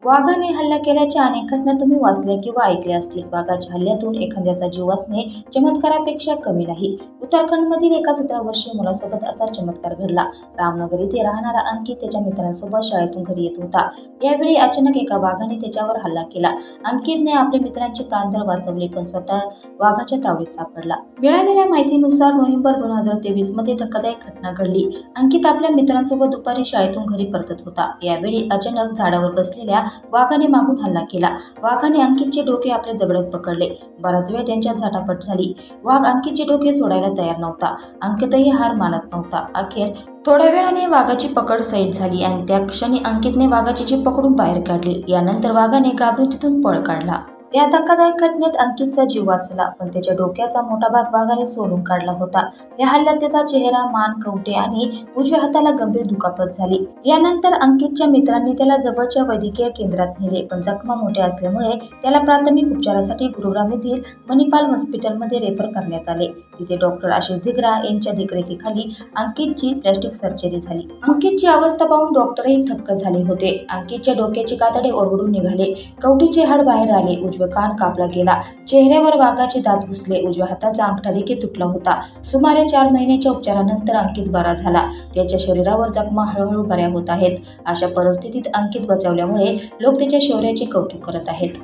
वाघाने हल्ला केल्याच्या अनेक घटना तुम्ही वाचल्या किंवा ऐकल्या असतील. वाघाच्या हल्ल्यातून एखाद्याचा जीव वाचणे चमत्कारापेक्षा कमी नाही. उत्तराखंडमधील एका 17 वर्षीय मुलासोबत असा चमत्कार घडला. रामनगर येथे राहणारा अंकित त्याच्या मित्रांसोबत शाळेतून घरी येत होता. यावेळी अचानक एका वाघाने त्याच्यावर हल्ला केला. अंकितने आपल्या मित्रांचे प्राणधर वाचवले, पण स्वतः वाघाच्या तावडीत सापडला. मिळालेल्या माहितीनुसार नोव्हेंबर 2023 मध्ये धक्कादायक घटना घडली. अंकित आपल्या मित्रांसोबत दुपारी शाळेतून घरी परतत होता. यावेळी अचानक झाडावर बसलेल्या वाघाने मागून हल्ला केला. वाघाने अंकितचे डोके आपल्या जबड्यात पकडले. बराच वेळ त्यांच्यात झटापट झाली. वाघ अंकितचे डोके सोडायला तयार नव्हता. अंकितही हार मानत नव्हता. अखेर थोड्या वेळाने वाघाची पकड सैल झाली आणि त्या क्षणी अंकितने वाघाची जीभ पकडून बाहेर काढली. यानंतर वाघाने घाबरून तिथून पळ काढला. या धक्कादायक घटनेत अंकितचा जीव वाचला, पण त्याच्या डोक्याचा मोठा भाग वाघाने सोलून काढला होता. या हल्ल्यात त्याचा चेहरा, मान, कवटे आणि उजव्या हाताला गंभीर दुखापत झाली. यानंतर अंकितच्या मित्रांनी त्याला जवळच्या वैद्यकीय केंद्रात नेले, पण जखमा मोठ्या असल्यामुळे त्याला प्राथमिक उपचारासाठी गुरुग्राम येथील मणिपाल हॉस्पिटलमध्ये रेफर करण्यात आले. तिथे डॉक्टर आशिष दिग्रा यांच्या देखरेखीखाली अंकितची प्लॅस्टिक सर्जरी झाली. अंकितची अवस्था पाहून डॉक्टरही थक्क झाले होते. अंकितच्या डोक्याचे कातडे ओरडून निघाले, कवटीचे हाड बाहेर आले, उजव्या कान कापला गेला, चेहऱ्यावर वाघाचे दात घुसले, उजव्या हाताचा अंगठा देखील तुटला होता. सुमारे 4 महिन्याच्या उपचारानंतर अंकित बरा झाला. त्याच्या शरीरावर जखमा हळूहळू बऱ्या होत आहेत. अशा परिस्थितीत अंकित बचावल्यामुळे लोक त्याच्या शौर्याचे कौतुक करत आहेत.